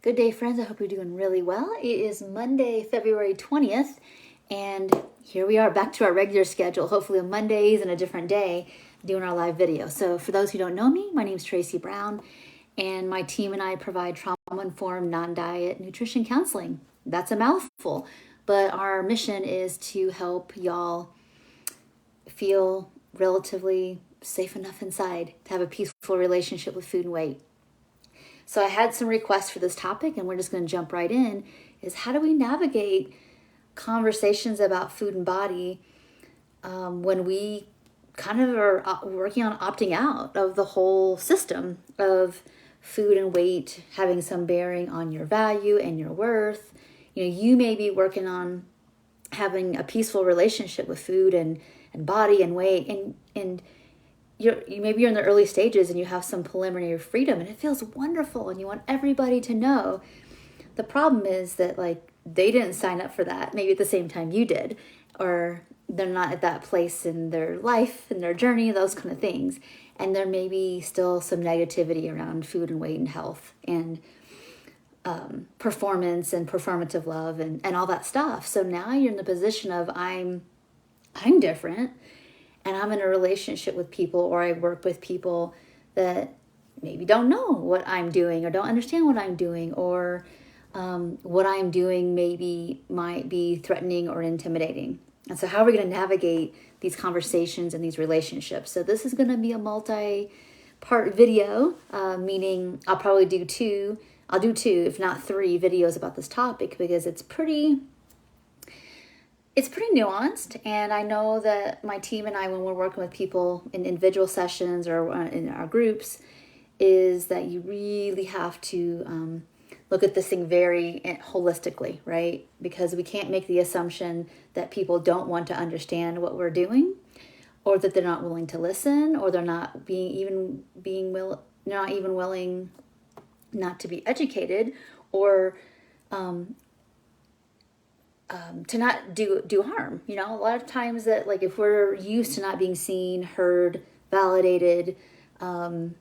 Good day, friends. I hope you're doing really well. It is Monday, February 20th, and here we are back to our regular schedule, hopefully on Mondays and a different day, doing our live video. So for those who don't know me, my name is Tracy Brown, and my team and I provide trauma-informed, non-diet nutrition counseling. That's a mouthful, but our mission is to help y'all feel relatively safe enough inside to have a peaceful relationship with food and weight. So I had some requests for this topic, and we're just going to jump right in, is how do we navigate conversations about food and body when we kind of are working on opting out of the whole system of food and weight having some bearing on your value and your worth. You may be working on having a peaceful relationship with food and body and weight, and maybe you're in the early stages and you have some preliminary freedom and it feels wonderful and you want everybody to know. The problem is that they didn't sign up for that maybe at the same time you did, or they're not at that place in their life and their journey, those kind of things. And there may be still some negativity around food and weight and health and performance and performative love and all that stuff. So now you're in the position of I'm different, and I'm in a relationship with people, or I work with people that maybe don't know what I'm doing or don't understand what I'm doing, or what I'm doing might be threatening or intimidating. And so how are we going to navigate these conversations and these relationships? So this is going to be a multi-part video, meaning I'll probably do two, if not three videos about this topic, because it's pretty nuanced. And I know that my team and I, when we're working with people in individual sessions or in our groups, is that you really have to look at this thing very holistically, right? Because we can't make the assumption that people don't want to understand what we're doing, or that they're not willing to listen, or they're not even willing not to be educated, or to not do harm. A lot of times that if we're used to not being seen, heard, validated, not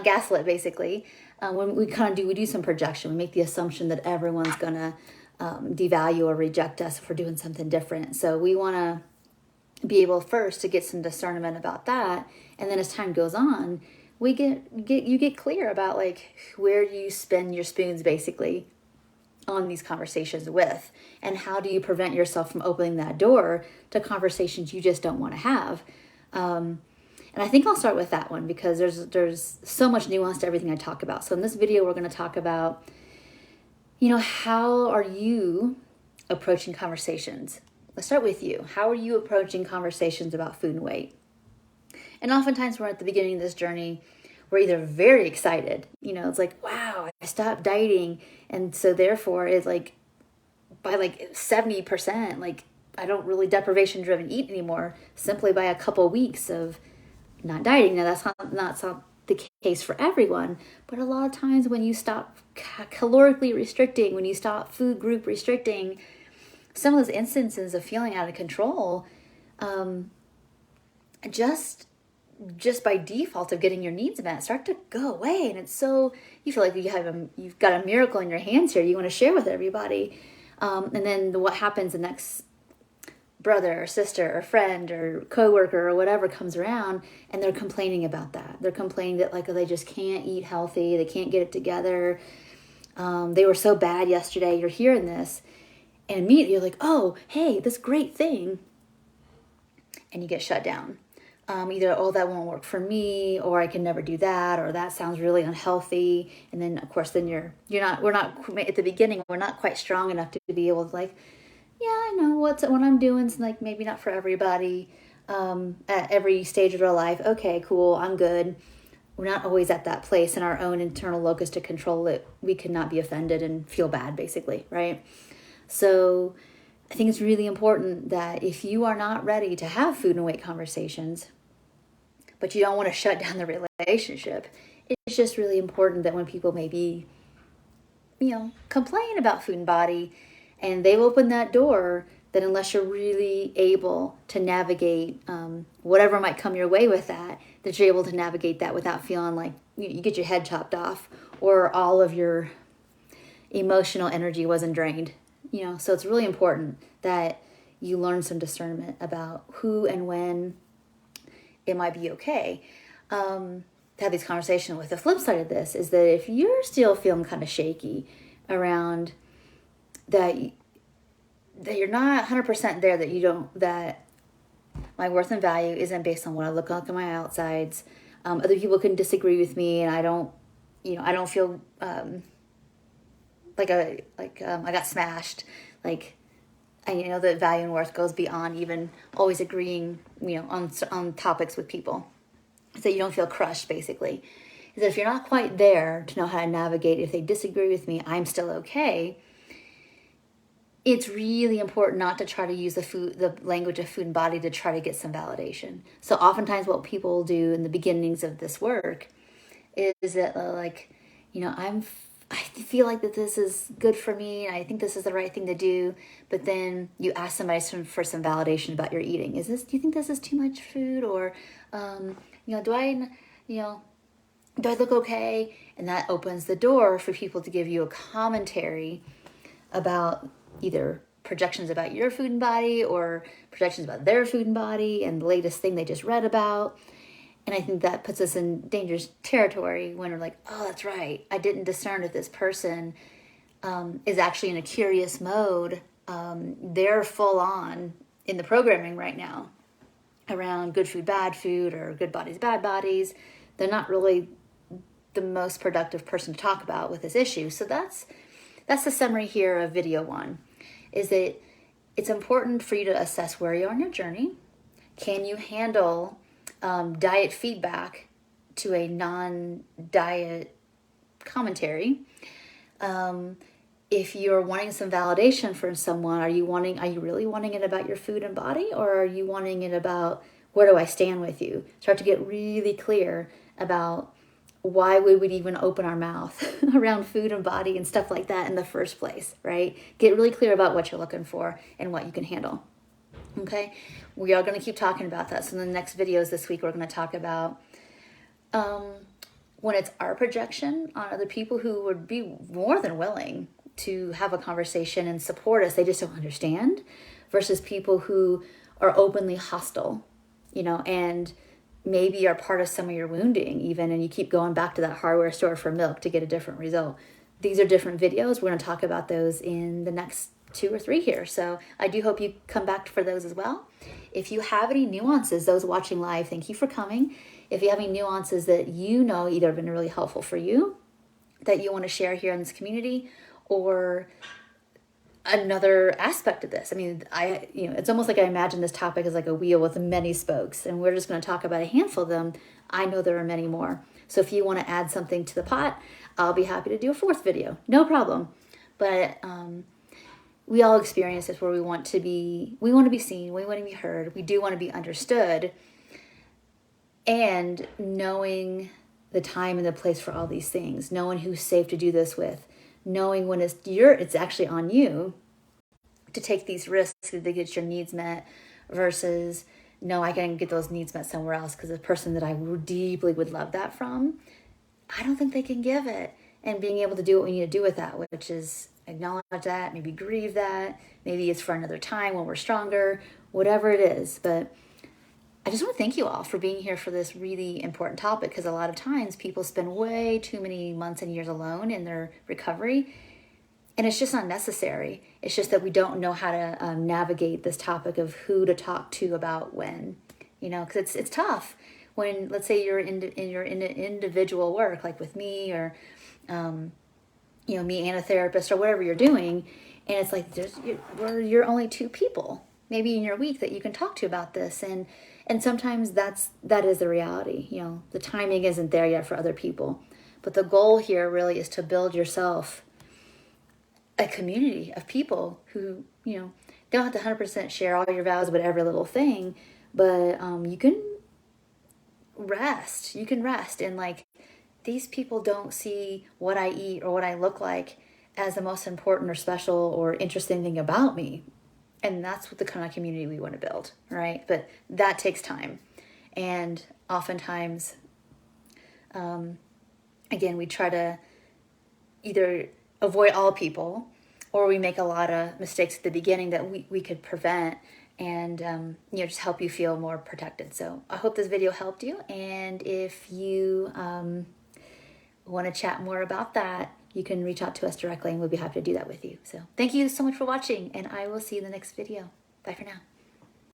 gaslit basically, when we do some projection, we make the assumption that everyone's gonna devalue or reject us if we're doing something different. So we want to be able first to get some discernment about that, and then as time goes on, you get clear about where you spin your spoons basically on these conversations with, and how do you prevent yourself from opening that door to conversations you just don't want to have. And I think I'll start with that one because there's so much nuance to everything I talk about. So in this video, we're going to talk about, how are you approaching conversations? Let's start with you. How are you approaching conversations about food and weight? And oftentimes we're at the beginning of this journey, we're either very excited, it's wow, I stopped dieting. And so therefore it's by 70%, I don't really deprivation driven eat anymore simply by a couple of weeks of not dieting. Now that's not the case for everyone, but a lot of times when you stop calorically restricting, when you stop food group restricting, some of those instances of feeling out of control, just by default of getting your needs met, start to go away. And it's so, you feel like you've got a miracle in your hands here you want to share with everybody. And then what happens, the next brother or sister or friend or coworker or whatever comes around, and they're complaining about that. They're complaining that they just can't eat healthy. They can't get it together. They were so bad yesterday. You're hearing this, and immediately you're like, oh, hey, this great thing. And you get shut down. Either, oh, that won't work for me, or I can never do that, or that sounds really unhealthy. And then of course, we're not at the beginning, we're not quite strong enough to be able to yeah, I know what I'm doing is maybe not for everybody, at every stage of their life. Okay, cool, I'm good. We're not always at that place in our own internal locus to control it. We cannot be offended and feel bad basically, right? So I think it's really important that if you are not ready to have food and weight conversations, but you don't want to shut down the relationship, it's just really important that when people maybe, complain about food and body, and they've opened that door, that unless you're really able to navigate whatever might come your way with that you're able to navigate that without feeling like you get your head chopped off, or all of your emotional energy wasn't drained. So it's really important that you learn some discernment about who and when it might be okay to have these conversations with. The flip side of this is that if you're still feeling kind of shaky around that you're not 100% there, that my worth and value isn't based on what I look like on my outsides. Other people can disagree with me, and I don't feel like I got smashed. Like, I know that value and worth goes beyond even always agreeing, on topics with people. So you don't feel crushed, basically. Is that if you're not quite there to know how to navigate, if they disagree with me, I'm still okay. It's really important not to try to use the language of food and body to try to get some validation. So oftentimes what people do in the beginnings of this work is that I feel like that this is good for me, and I think this is the right thing to do. But then you ask somebody for some validation about your eating. Do you think this is too much food, or do I look okay? And that opens the door for people to give you a commentary about either projections about your food and body or projections about their food and body and the latest thing they just read about. And I think that puts us in dangerous territory when we're like, oh, that's right, I didn't discern if this person is actually in a curious mode. They're full on in the programming right now around good food, bad food, or good bodies, bad bodies. They're not really the most productive person to talk about with this issue. So that's the summary here of video 1, is that it's important for you to assess where you are on your journey. Can you handle diet feedback to a non-diet commentary? If you're wanting some validation from someone, are you really wanting it about your food and body, or are you wanting it about where do I stand with you? Start to get really clear about why we would even open our mouth around food and body and stuff like that in the first place, right? Get really clear about what you're looking for and what you can handle. Okay, we are going to keep talking about that. So in the next videos this week, we're going to talk about when it's our projection on other people who would be more than willing to have a conversation and support us, they just don't understand, versus people who are openly hostile, and maybe are part of some of your wounding even, and you keep going back to that hardware store for milk to get a different result. These are different videos. We're going to talk about those in the next 2 or 3 here. So I do hope you come back for those as well. If you have any nuances, those watching live, thank you for coming. If you have any nuances that either have been really helpful for you, that you want to share here in this community, or another aspect of this. I mean, it's almost like I imagine this topic as like a wheel with many spokes, and we're just going to talk about a handful of them. I know there are many more. So if you want to add something to the pot, I'll be happy to do a 4th video. No problem. But we all experience this where we want to be seen, we want to be heard, we do want to be understood, and knowing the time and the place for all these things, knowing who's safe to do this with, knowing when it's actually on you to take these risks to get your needs met, versus no, I can get those needs met somewhere else because the person that I deeply would love that from, I don't think they can give it. And being able to do what we need to do with that, which is acknowledge that, maybe grieve that, maybe it's for another time when we're stronger, whatever it is. But I just want to thank you all for being here for this really important topic, because a lot of times people spend way too many months and years alone in their recovery, and it's just not necessary. It's just that we don't know how to navigate this topic of who to talk to about when, because it's tough when, let's say you're in your individual work, like with me, or me and a therapist, or whatever you're doing, and it's like you're only 2 people maybe in your week that you can talk to about this, and sometimes that is the reality. The timing isn't there yet for other people, but the goal here really is to build yourself a community of people who don't have to 100% share all your values about every little thing, but you can rest. And like, these people don't see what I eat or what I look like as the most important or special or interesting thing about me. And that's what the kind of community we want to build, right? But that takes time. And oftentimes, again, we try to either avoid all people, or we make a lot of mistakes at the beginning that we could prevent, and just help you feel more protected. So I hope this video helped you, and if you want to chat more about that, you can reach out to us directly and we'll be happy to do that with you. So thank you so much for watching, and I will see you in the next video. Bye for now.